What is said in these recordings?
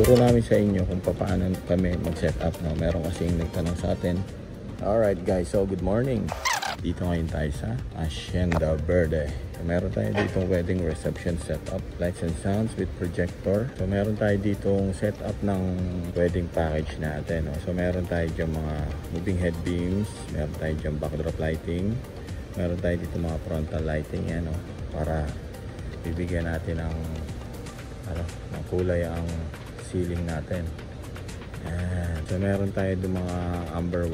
turo namin sa inyo kung paano kami mag-set up, no? Meron kasing nagtanong sa atin. Alright guys, so good morning. Dito ngayon tayo sa Hacienda Verde. So, meron tayo ditong wedding reception setup, lights and sounds with projector. So meron tayo ditong setup ng wedding package natin, no? So meron tayo dyan mga moving head beams, meron tayo dyan backdrop lighting, meron tayo dito mga frontal lighting yan, no? Para bibigyan natin ng kulay ang ceiling natin. Ayan. So meron tayo dito mga amber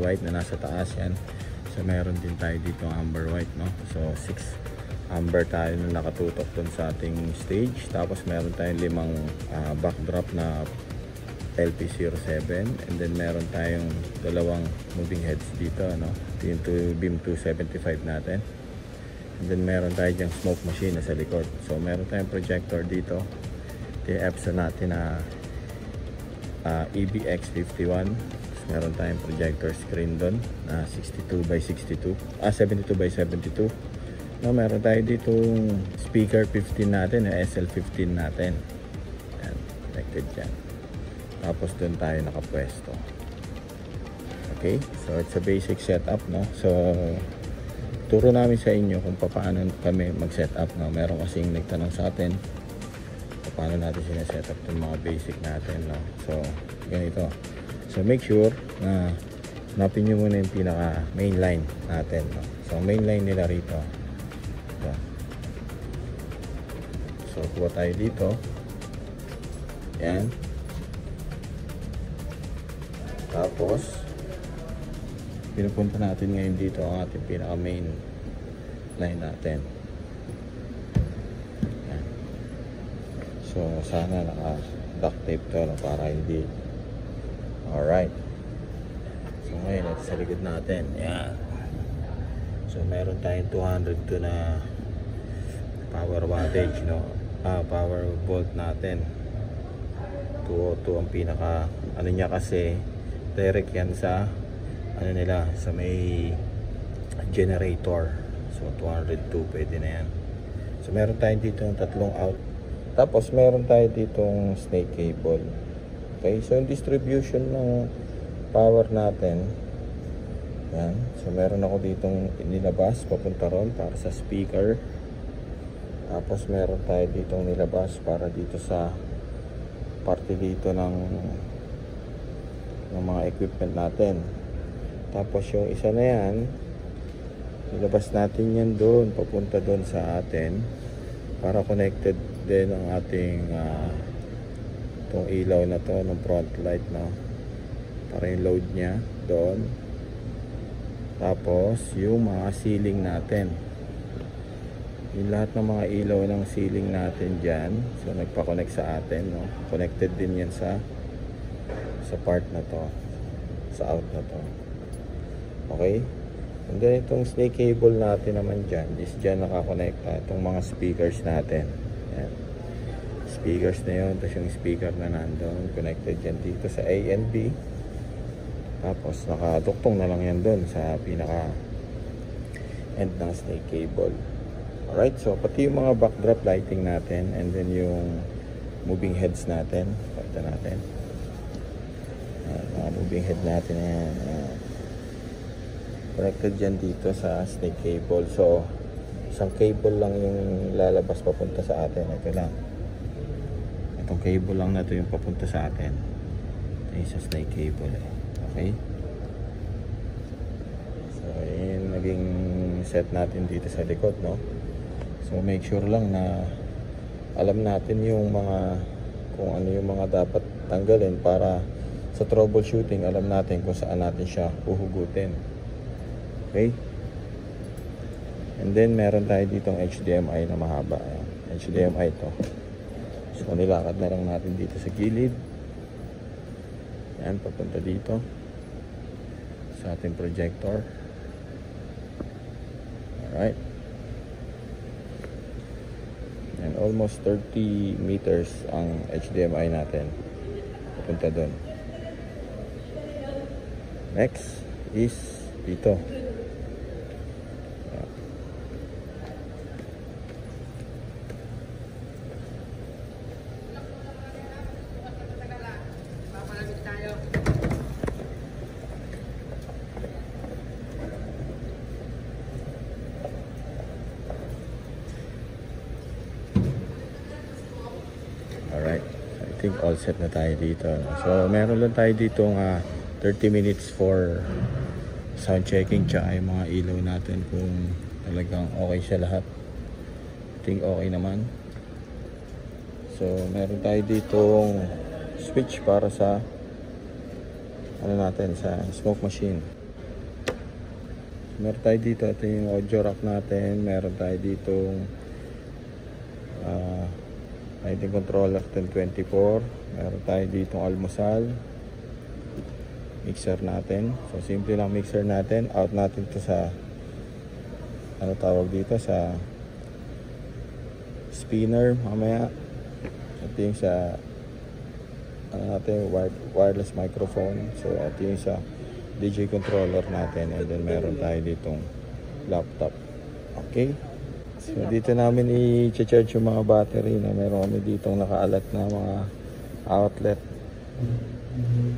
white na nasa taas yan. So meron din tayo dito amber white, no? So 6 amber tayo na nakatutok dun sa ating stage. Tapos meron tayong 5 backdrop na LP07, and then meron tayong 2 moving heads dito, no? Yung beam 275 natin. And then meron tayo dyang smoke machine na sa likod. So meron tayong projector dito. Yung Epson natin na EBX51. Meron tayong projector screen doon na 62x62, 72x72. No, meron tayo ditong speaker 15 natin na SL15 natin. Ayan, connected dyan. Tapos doon tayo nakapwesto. Okay, so it's a basic setup, no? So turo namin sa inyo kung paano kami mag-set up, no? Meron kasing nagtanong sa atin paano natin sineset up itong mga basic natin, no? So ganito. So make sure na hanapin nyo muna yung pinaka main line natin, no? So main line nila rito. So kuha tayo dito. Yan. Tapos pinupunta natin ngayon dito ang ating pinaka main line natin. Yan. So sana naka duct tape to, no, para hindi. Alright. So ngayon ito sa likod natin. Yan. So meron tayong 202 na power wattage, no? Power volt natin. 202 ang pinaka ano niya, kasi direct yan sa ano nila, sa may generator. So 202 pwede na yan. So meron tayo dito ng 3 out. Tapos meron tayo ditong snake cable. Okay, so yung distribution ng power natin, yan. So meron ako ditong nilabas papunta ron para sa speaker. Tapos meron tayo ditong nilabas para dito sa parte dito ng mga equipment natin. Tapos yung isa na yan, nilabas natin yan doon, papunta doon sa atin para connected din ang ating itong ilaw na to ng front light, no? Para yung load nya doon. Tapos yung mga ceiling natin, yung lahat ng mga ilaw ng ceiling natin dyan, so nagpa-connect sa atin, no? Connected din yan sa part na to, sa out na to. Okay, and then itong snake cable natin naman dyan is dyan nakakonekta itong mga speakers natin. Yan. Speakers na yun. Tapos yung speaker na nandun connected dyan dito sa A and B. Tapos nakaduktong na lang yan dun sa pinaka end ng snake cable. Alright, so pati yung mga backdrop lighting natin, and then yung moving heads natin, pakita natin. Mga moving head natin yan, connected dyan dito sa snake cable. So isang cable lang yung lalabas papunta sa atin. Ito lang, itong cable lang na ito yung papunta sa atin. Ito yung sa snake cable, okay. So yun naging set natin dito sa likod, no? So make sure lang na alam natin yung mga kung ano yung mga dapat tanggalin para sa troubleshooting alam natin kung saan natin siya huhugutin. Okay? And then meron tayo ditong HDMI na mahaba. Ayan. HDMI to. So nilakad na lang natin dito sa gilid. Ayan, papunta dito sa ating projector. Alright. And almost 30 meters ang HDMI natin. Papunta doon. Next is dito. think all set na tayo dito. So meron lang tayo dito 30 minutes for sound checking tsaka yung mga ilaw natin kung talagang okay siya lahat. I think okay naman. So meron tayo ditong switch para sa ano natin, sa smoke machine. Meron tayo dito, ito yung audio rack natin. Meron tayo ditong lighting controller 1024. Meron tayo ditong almusal, mixer natin. So simple lang mixer natin. Out natin to sa ano tawag dito, sa spinner mamaya. Ito yung sa ano natin, wireless microphone. So ito yung sa DJ controller natin, and then meron tayo ditong laptop. Okay, so dito namin i-charge yung mga battery na meron kami ditong nakaalat na mga outlet.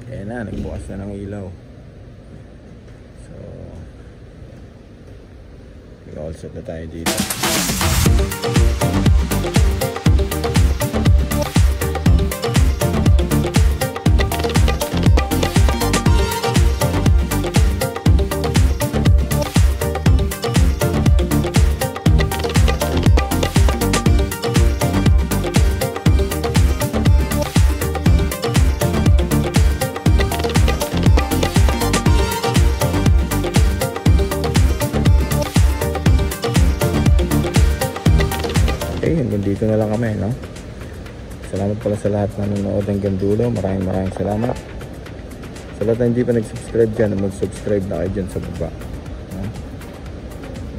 Kaya na, nagbukas na ng ilaw. So all set na tayo dito. Hanggang dito na lang kami, no? Salamat pala sa lahat na nanonood hanggang dulo. Maraming salamat. Sa lahat na hindi pa nag-subscribe dyan, mag-subscribe na kayo dyan sa baba, no?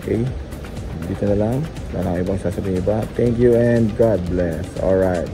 Okay, dito na lang. Wala nang ibang sasabihin iba. Thank you and God bless. Alright.